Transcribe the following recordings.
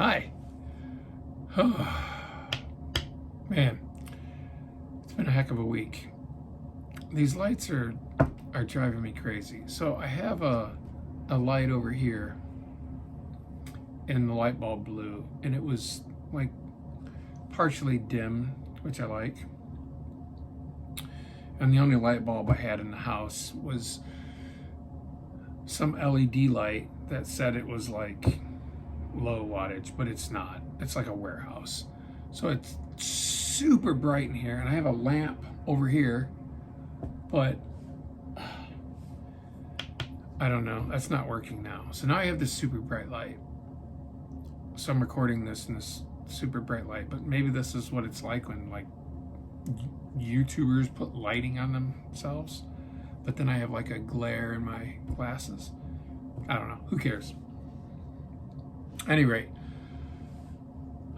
Hi. Oh, man, it's been a heck of a week. These lights are driving me crazy. So I have a light over here and the light bulb blew, and it was like partially dim, which I like. And the only light bulb I had in the house was some LED light that said it was like low wattage, but it's not. It's like a warehouse. So it's super bright in here, and I have a lamp over here, but I don't know, that's not working now. So now I have this super bright light. So I'm recording this in this super bright light, but maybe this is what it's like when like YouTubers put lighting on themselves, but then I have like a glare in my glasses. I don't know, who cares? At any rate,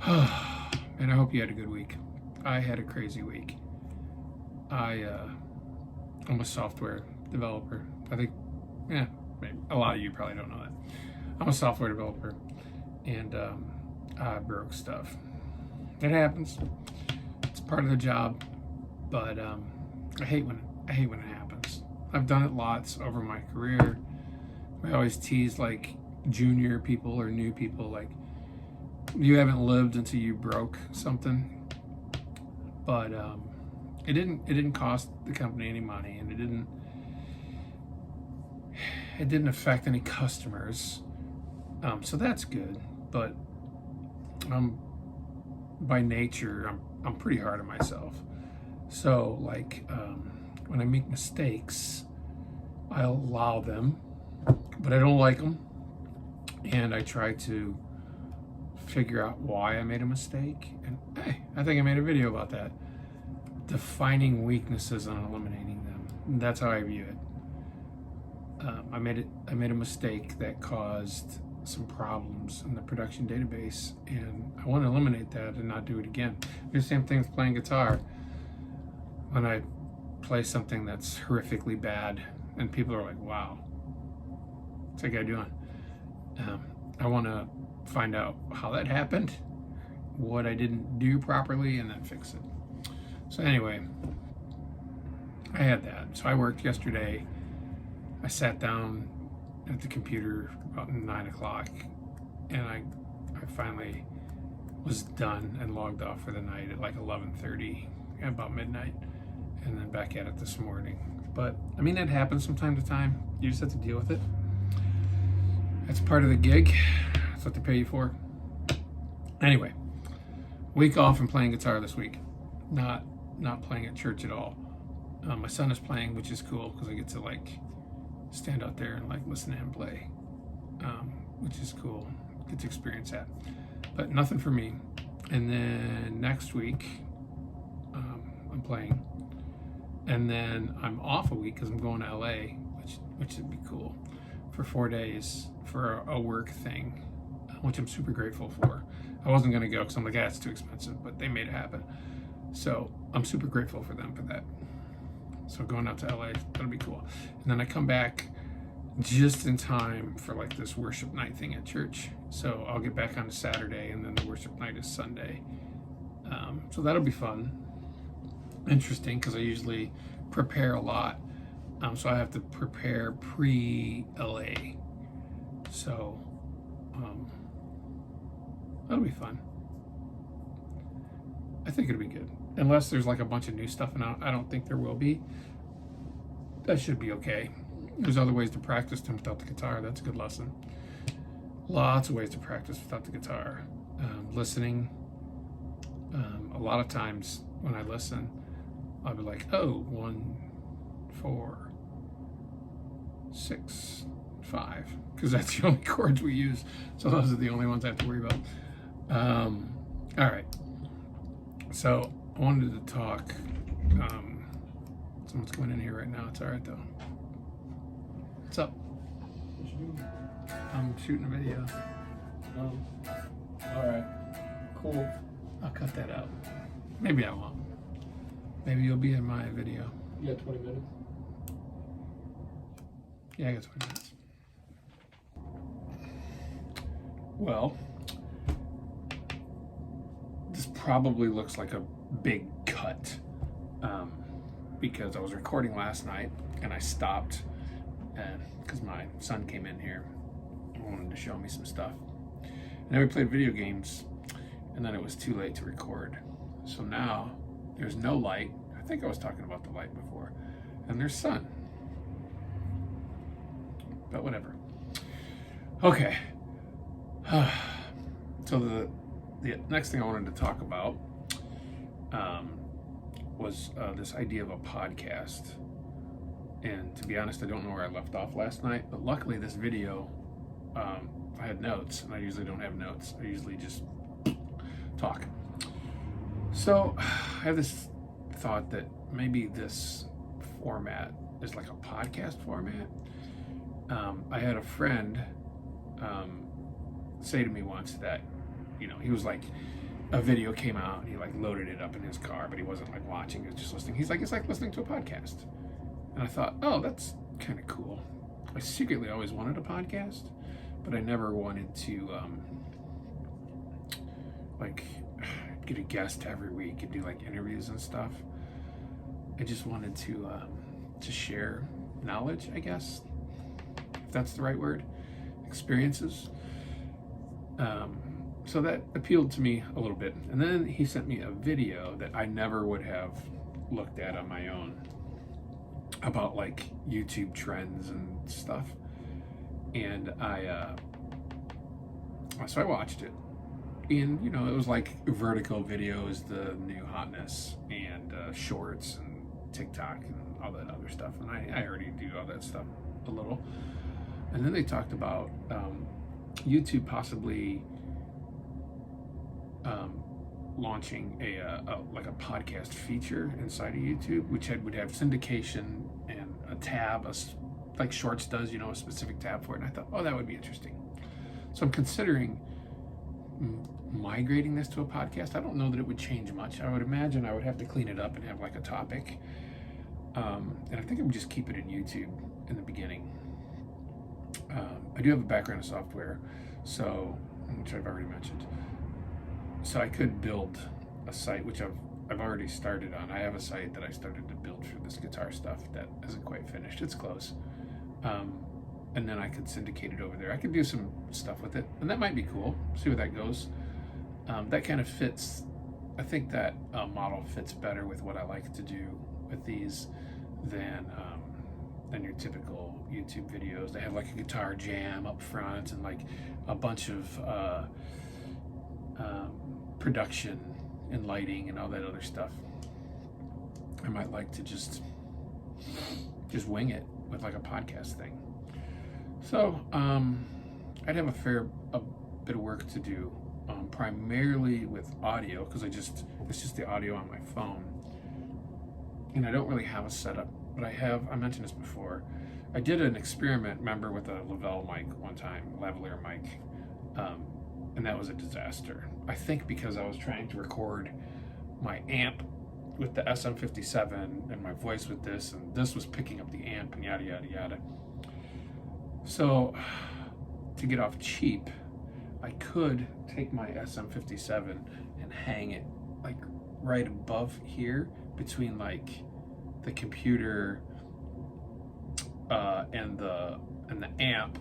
and I hope you had a good week. I had a crazy week. I'm a software developer. I think, maybe a lot of you probably don't know that. I'm a software developer, and I broke stuff. It happens. It's part of the job, but I hate when it happens. I've done it lots over my career. I always tease like junior people or new people, like, you haven't lived until you broke something. But it didn't cost the company any money, and it didn't affect any customers, so that's good. But by nature I'm pretty hard on myself. So like when I make mistakes, I'll allow them, but I don't like them, and I try to figure out why I made a mistake. And hey, I think I made a video about that, defining weaknesses and eliminating them. And that's how I view it. I made a mistake that caused some problems in the production database, and I want to eliminate that and not do it again. The same thing with playing guitar. When I play something that's horrifically bad and people are like, wow, what's that guy doing? I want to find out how that happened, what I didn't do properly, and then fix it. So anyway, I had that. So I worked yesterday. I sat down at the computer about 9 o'clock, and I finally was done and logged off for the night at like 11:30, about midnight, and then back at it this morning. But I mean, it happens from time to time. You just have to deal with it. That's part of the gig. That's what they pay you for. Anyway, week off and playing guitar this week. Not playing at church at all. My son is playing, which is cool because I get to like stand out there and like listen to him play, which is cool. Get to experience that. But nothing for me. And then next week, I'm playing, and then I'm off a week because I'm going to LA, which would be cool, for 4 days for a work thing, which I'm super grateful for. I wasn't gonna go because I'm like, it's too expensive, but they made it happen. So I'm super grateful for them for that. So going out to LA, that'll be cool. And then I come back just in time for like this worship night thing at church. So I'll get back on Saturday, and then the worship night is Sunday. So that'll be fun. Interesting, because I usually prepare a lot. So I have to prepare pre-LA. So that'll be fun. I think it'll be good. Unless there's like a bunch of new stuff, and I don't think there will be. That should be okay. There's other ways to practice them without the guitar. That's a good lesson. Lots of ways to practice without the guitar. Listening. A lot of times when I listen, I'll be like, oh, 1, 4, 6, 5, because that's the only chords we use. So those are the only ones I have to worry about. All right. So I wanted to talk. Someone's coming in here right now. It's all right though. What's up? What you doing? I'm shooting a video. Oh, all right. Cool. I'll cut that out. Maybe I won't. Maybe you'll be in my video. You got 20 minutes? Yeah, I got 20 minutes. Well, probably looks like a big cut because I was recording last night and I stopped because my son came in here and wanted to show me some stuff. And then we played video games, and then it was too late to record. So now there's no light. I think I was talking about the light before. And there's sun. But whatever. Okay. So the next thing I wanted to talk about was this idea of a podcast. And to be honest, I don't know where I left off last night, but luckily this video, I had notes, and I usually don't have notes. I usually just talk. So I have this thought that maybe this format is like a podcast format. I had a friend say to me once that, you know, he was like, a video came out and he like loaded it up in his car, but he wasn't like watching, he was just listening. He's like, it's like listening to a podcast. And I thought, oh, that's kind of cool. I secretly always wanted a podcast, but I never wanted to like get a guest every week and do like interviews and stuff. I just wanted to share knowledge, I guess, if that's the right word, experiences. So that appealed to me a little bit. And then he sent me a video that I never would have looked at on my own about like YouTube trends and stuff. And so I watched it. And, you know, it was like vertical video is the new hotness, and shorts and TikTok and all that other stuff. And I already do all that stuff a little. And then they talked about YouTube possibly launching like a podcast feature inside of YouTube, which would have syndication and a tab, like Shorts does, you know, a specific tab for it. And I thought, oh, that would be interesting. So I'm considering migrating this to a podcast. I don't know that it would change much. I would imagine I would have to clean it up and have like a topic. And I think I would just keep it in YouTube in the beginning. I do have a background in software, so, which I've already mentioned. So I could build a site, which I've already started on. I have a site that I started to build for this guitar stuff that isn't quite finished. It's close. And then I could syndicate it over there. I could do some stuff with it, and that might be cool. See where that goes. That kind of fits. I think that model fits better with what I like to do with these than your typical YouTube videos. They have like a guitar jam up front and like a bunch of production and lighting and all that other stuff. I might like to just wing it with like a podcast thing. So I'd have a bit of work to do, primarily with audio, because it's just the audio on my phone, and I don't really have a setup. But I mentioned this before, I did an experiment, remember, with a lavalier mic, and that was a disaster. I think because I was trying to record my amp with the SM57 and my voice with this, and this was picking up the amp and yada, yada, yada. So to get off cheap, I could take my SM57 and hang it like right above here between like the computer and the amp,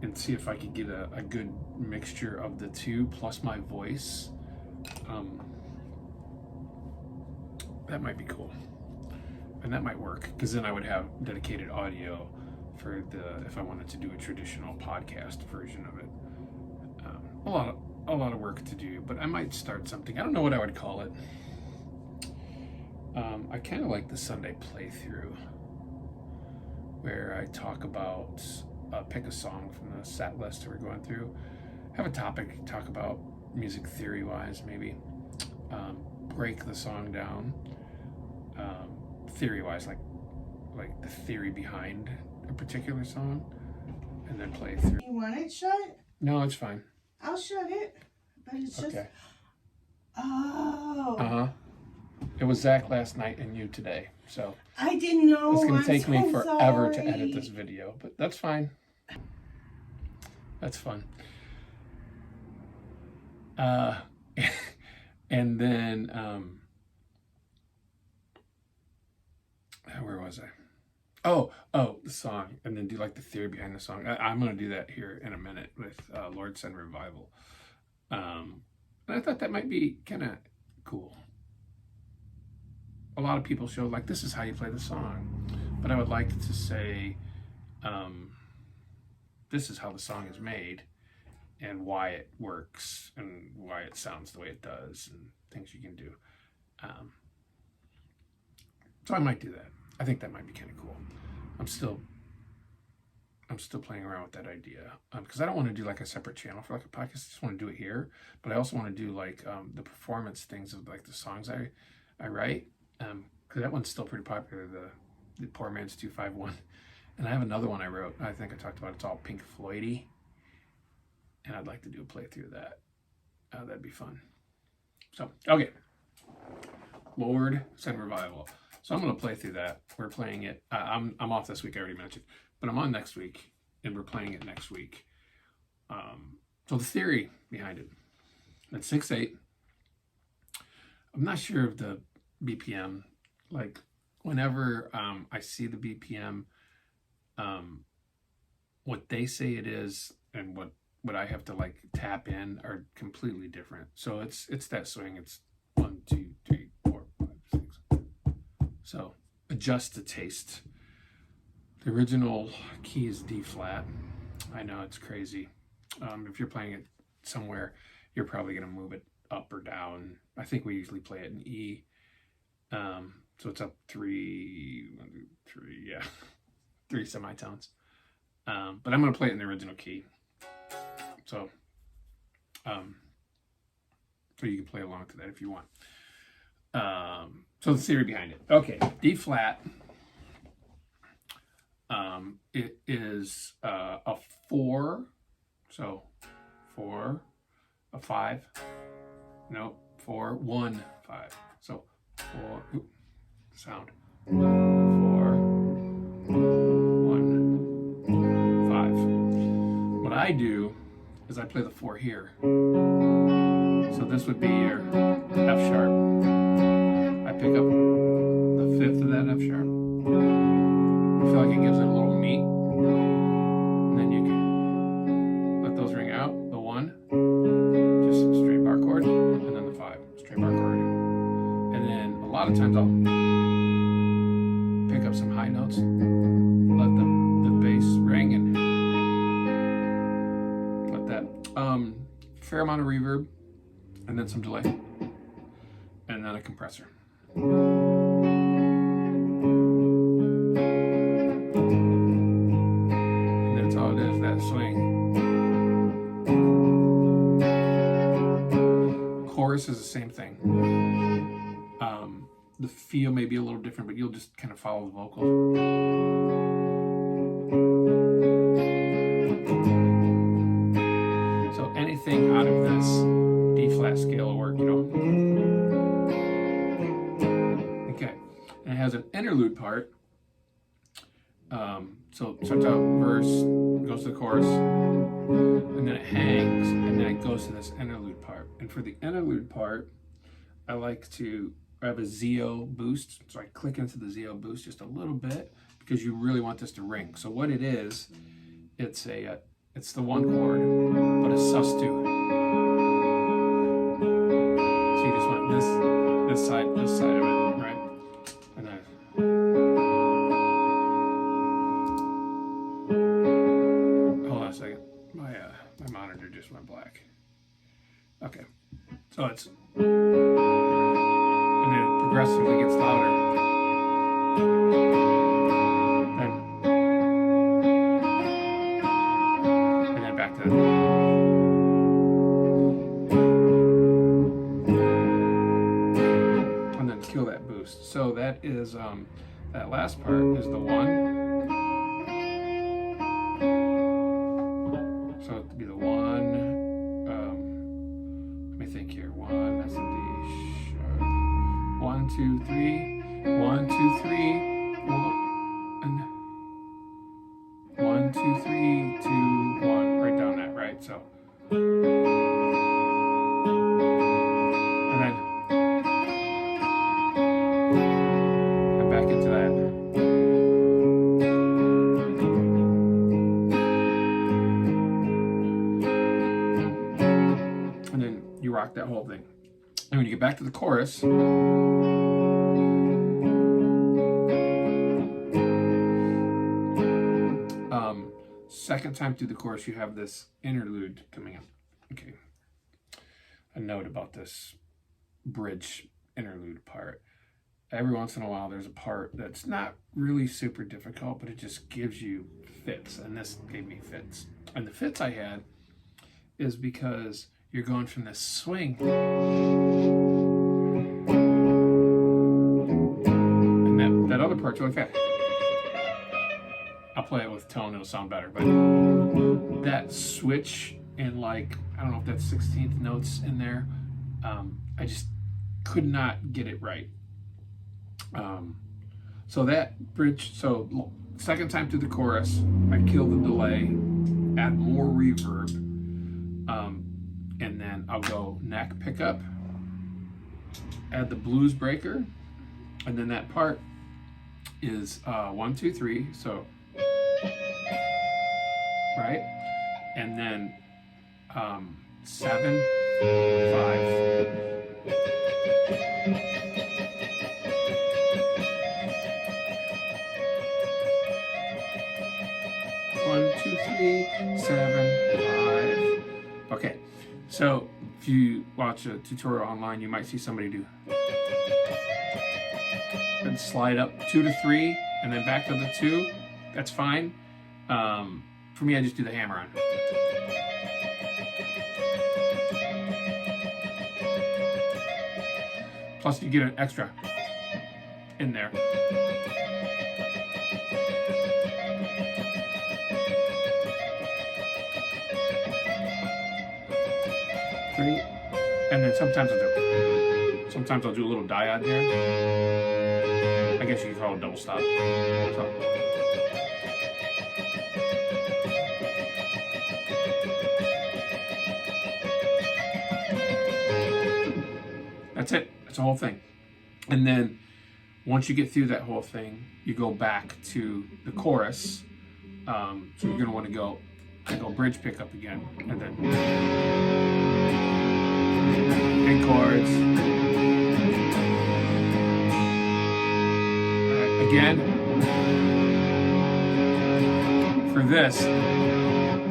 and see if I could get a good mixture of the two plus my voice. That might be cool, and that might work, because then I would have dedicated audio for if I wanted to do a traditional podcast version of it. A lot of work to do, but I might start something. I don't know what I would call it. I kind of like the Sunday playthrough, where I talk about, pick a song from the set list that we're going through, have a topic, talk about music theory-wise, maybe, break the song down, theory-wise, like the theory behind a particular song, and then play through. You want it shut? No, it's fine. I'll shut it, but it's just... Okay. Oh. Uh-huh. It was Zach last night and you today, so I didn't know. it's going to take me so forever sorry. to edit this video, but that's fine. That's fun. And then, where was I? Oh, the song, and then do like the theory behind the song. I'm going to do that here in a minute with Lord Send Revival. And I thought that might be kind of cool. A lot of people show like, this is how you play the song. But I would like to say, this is how the song is made and why it works and why it sounds the way it does and things you can do. So I might do that. I think that might be kind of cool. I'm still playing around with that idea because I don't want to do like a separate channel for like a podcast. I just want to do it here, but I also want to do like the performance things of like the songs I write because that one's still pretty popular. The Poor Man's 251, and I have another one I wrote. I think I talked about. It's all Pink Floydy, and I'd like to do a playthrough of that. That'd be fun. So okay, Lord Send Revival. So I'm going to play through that. We're playing it. I'm off this week, I already mentioned. But I'm on next week, and we're playing it next week. So the theory behind it. It's 6/8. I'm not sure of the BPM. Like, whenever I see the BPM, what they say it is and what I have to, like, tap in are completely different. So it's that swing. It's 1, 2, 3, 4, 5, 6. So adjust to taste. The original key is D flat. I know it's crazy. If you're playing it somewhere, you're probably going to move it up or down. I think we usually play it in E. So it's up 3, 1, 2, 3, yeah, 3 semitones. But I'm going to play it in the original key. So you can play along to that if you want. So the theory behind it. Okay, D flat. It is a 4, so 4, a 5, no, 4, 1, 5, so 4, sound, 4, 1, 5. What I do is I play the 4 here, so this would be your F sharp. I pick up the 5th of that F sharp. I feel like it gives it a little meat. And then you can let those ring out. The 1, just straight bar chord, and then the 5, straight bar chord. And then a lot of times I'll pick up some high notes, let the bass ring, and let that fair amount of reverb, and then some delay, and then a compressor. All it is, that swing. Chorus is the same thing. The feel may be a little different, but you'll just kind of follow the vocals. So anything out of this D flat scale will work, you know. Okay, and it has an interlude part. So it starts out verse, goes to the chorus, and then it hangs, and then it goes to this interlude part. And for the interlude part, I like to have a ZO boost. So I click into the ZO boost just a little bit because you really want this to ring. So what it is, it's the 1 chord, but a sus2. So you just want this side of it, right? And then hold on a second. My monitor just went black. Okay, so it's and then it progressively gets louder. And then back to that. And then kill that boost. So that is that last part is the 1. So it would be the 1, let me think here, 1, that's a D sharp, 1, 2, 3, 1, 2, 3, 1, 1, 2, 3, 2, 1, right down that, right, so, and then you rock that whole thing. And when you get back to the chorus, second time through the chorus, you have this interlude coming up. Okay. A note about this bridge interlude part. Every once in a while, there's a part that's not really super difficult, but it just gives you fits. And this gave me fits. And the fits I had is because you're going from this swing. And that other part's really fast. I'll play it with tone, it'll sound better. But that switch in, like, I don't know if that's 16th notes in there. I just could not get it right. So that bridge, so second time through the chorus, I kill the delay, add more reverb, and then I'll go neck pickup, add the blues breaker, and then that part is 1, 2, 3, so right, and then 7, 5. One, 2, 3, 7, 5. Okay, so if you watch a tutorial online, you might see somebody do and slide up 2 to 3 and then back to the 2. That's fine. For me, I just do the hammer on. Plus, you get an extra in there. Three, and then sometimes I'll do a little diode here. I guess you can call it a double stop. So. That's it. That's the whole thing. And then once you get through that whole thing, you go back to the chorus. So you're going to want to go bridge pickup again, and then big chords. Again, for this,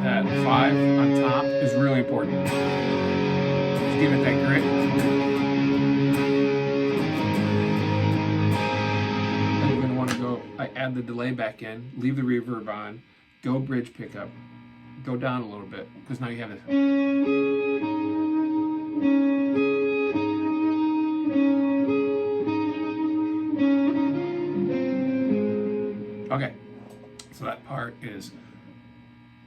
that 5 on top is really important. Just give it that grit. And you're going to want to go, I add the delay back in, leave the reverb on, go bridge pickup, go down a little bit, because now you have this. Okay, so that part is,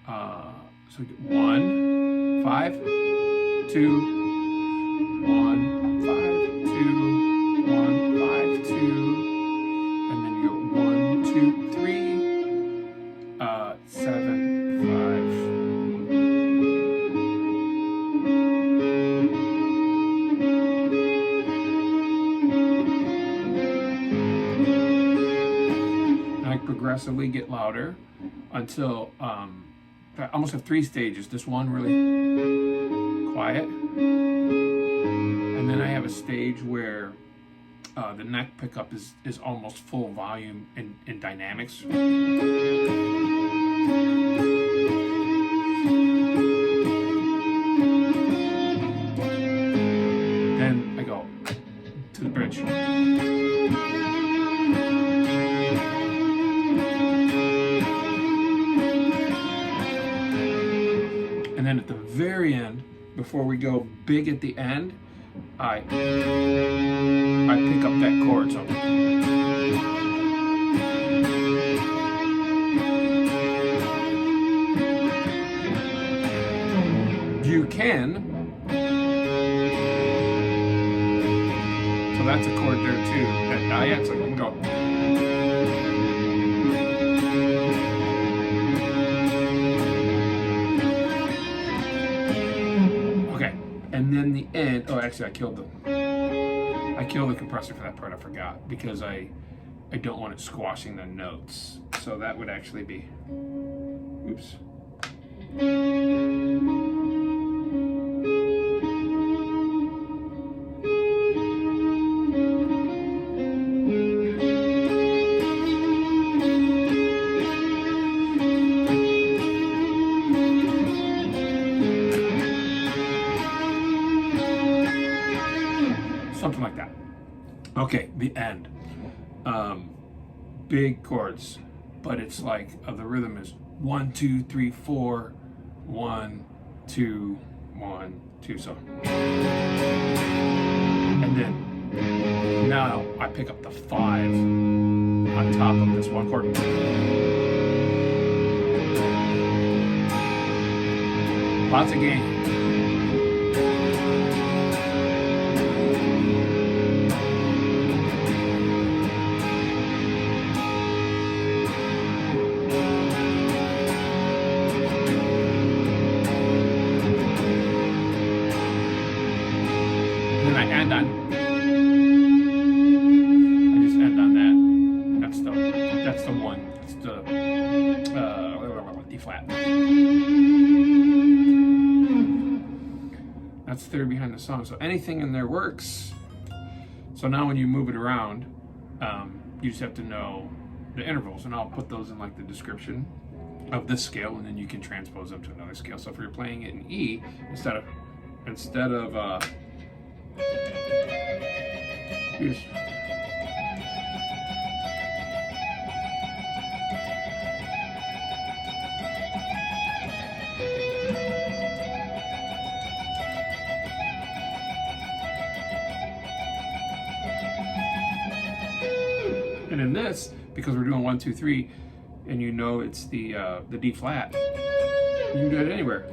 so we get 1, 5, 2, 1, 5, 2, 1, 5, 2, and then you go 1, 2, 3, 7, 5. Progressively get louder until I almost have 3 stages. This one really quiet, and then I have a stage where the neck pickup is almost full volume in dynamics. Then I go to the bridge. And then at the very end, before we go big at the end, I pick up that chord. So you can. So that's a chord there too. That diet, so you can go. And then the end, oh, actually I killed the compressor for that part, I forgot, because I don't want it squashing the notes. So that would actually be, oops. Okay, the end. Big chords, but it's like the rhythm is 1, 2, 3, 4, 1, 2, 1, 2. So, and then now I pick up the 5 on top of this one chord. Lots of gain. Then I end on. I just end on that. That's the one. It's the D flat. That's the theory behind the song. So anything in there works. So now when you move it around, you just have to know the intervals, and I'll put those in like the description of this scale, and then you can transpose them to another scale. So if you're playing it in E, instead of you just, and in this, because we're doing 1, 2, 3, and you know it's the D flat, you can do it anywhere.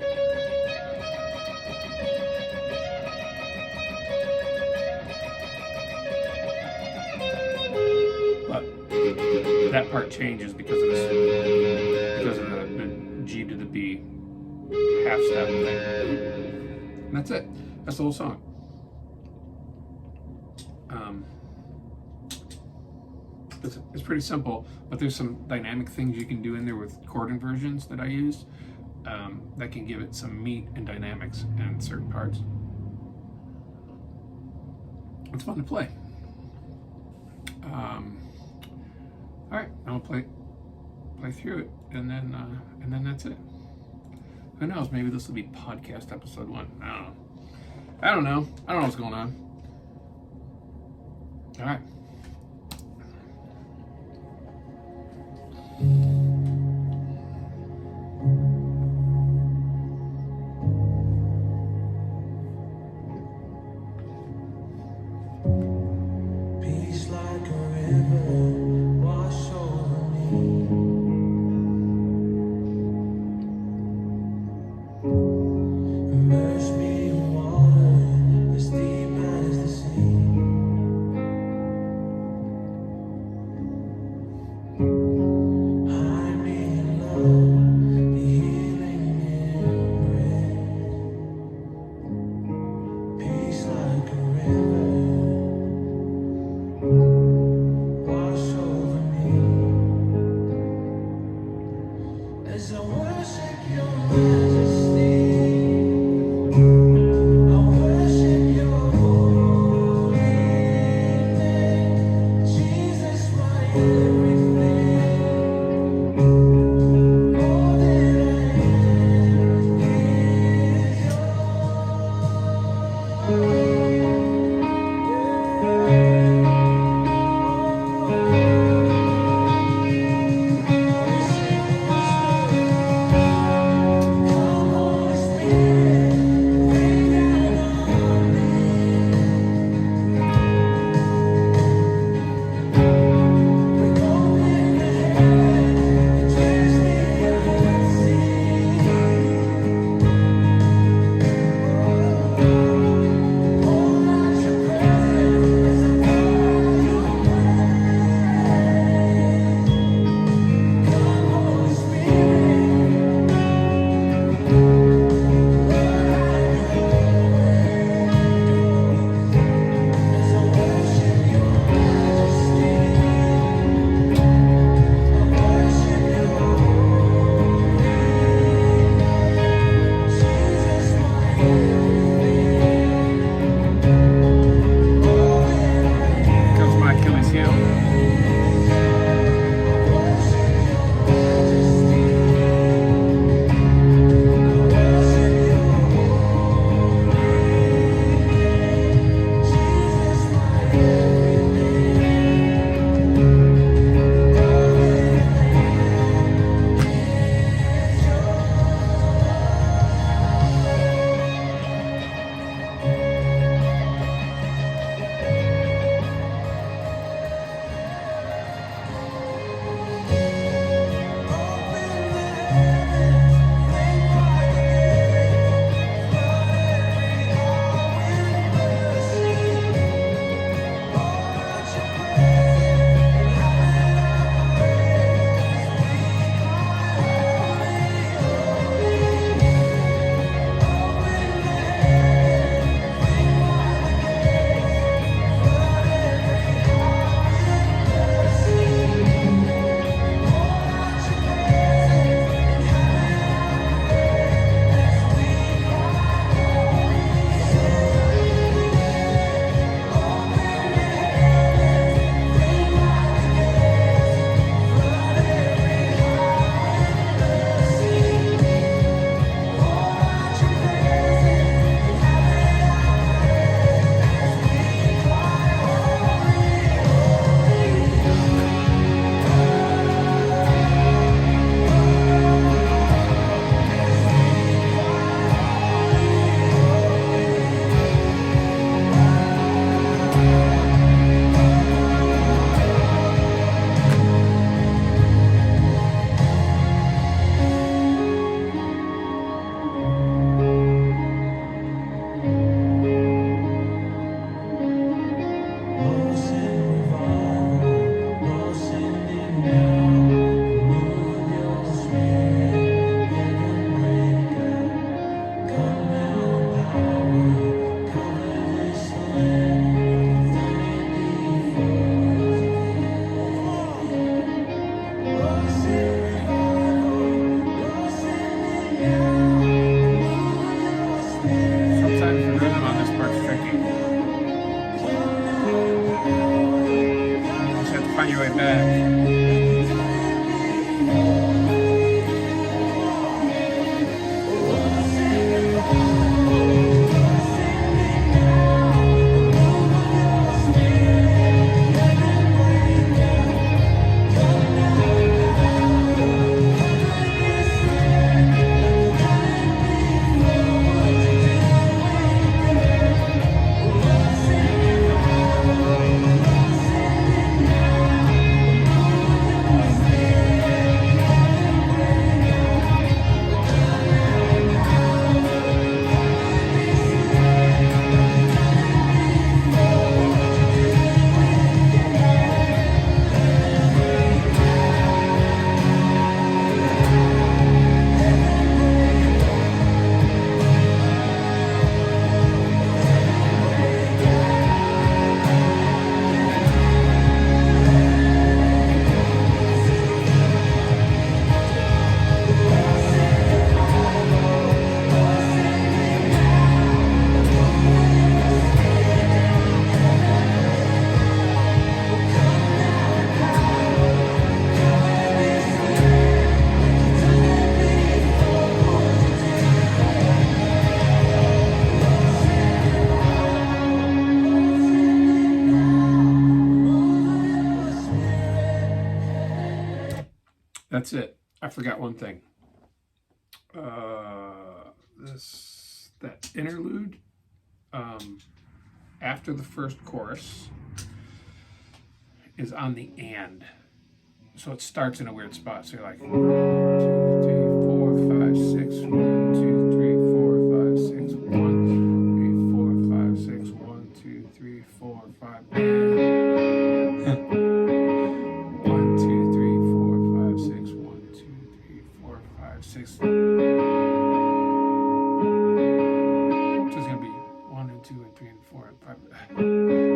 But that part changes because of this, because of the G to the B half step thing. And that's it. That's the whole song. It's pretty simple, but there's some dynamic things you can do in there with chord inversions that I use that can give it some meat and dynamics in certain parts. It's fun to play. All right, I'll play through it, and then that's it. Who knows? Maybe this will be podcast episode 1. I don't know what's going on. All right. Peace like a river wash over me. Immerse me in water as deep as the sea. I your way back. That's it. I forgot one thing. That interlude after the first chorus is on the and. So it starts in a weird spot. So you're like 1, 2, 3, 4, 5, 6, 1, 2, 3, 4, 5, 6, 1, 3, 4, 5, 6, 1, 2, 3, 4, 5, and 1, 2, 3, 4, 5, 6, 1, 2, 3, 4, 5, 6. So it's gonna be 1 and 2 and 3 and 4 and 5.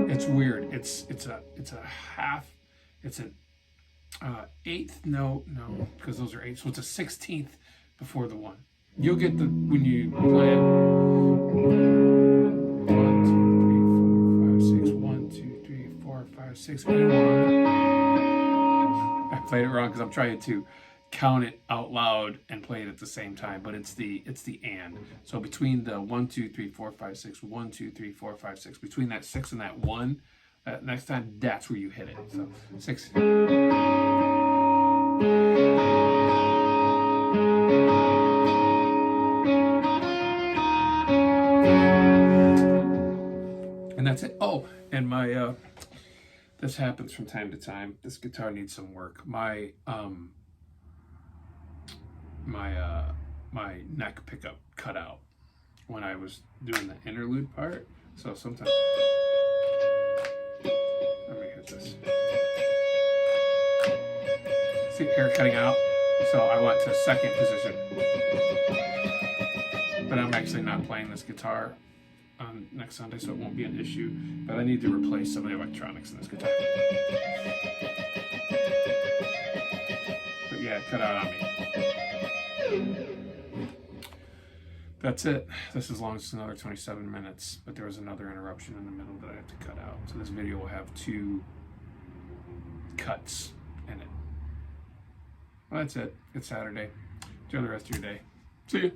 It's weird. It's a half. It's an eighth note, no, because those are 8. So it's a 16th before the 1. You'll get the when you play it. 1, 2, 3, 4, 5, 6. 1, 2, 3, 4, 5, 6, and 1. I played it wrong because I'm trying to count it out loud and play it at the same time, but it's the and. So between the 1, 2, 3, 4, 5, 6, 1, 2, 3, 4, 5, 6, between that 6 and that 1, next time that's where you hit it. So 6. And that's it. Oh, and my this happens from time to time. This guitar needs some work. My neck pickup cut out when I was doing the interlude part. So sometimes let me hit this. See air cutting out. So I went to second position. But I'm actually not playing this guitar on next Sunday, so it won't be an issue. But I need to replace some of the electronics in this guitar. But yeah, it cut out on me. That's it. This is long as another 27 minutes, but there was another interruption in the middle that I have to cut out. So this video will have 2 cuts in it. Well, that's it. It's Saturday. Enjoy the rest of your day. See you.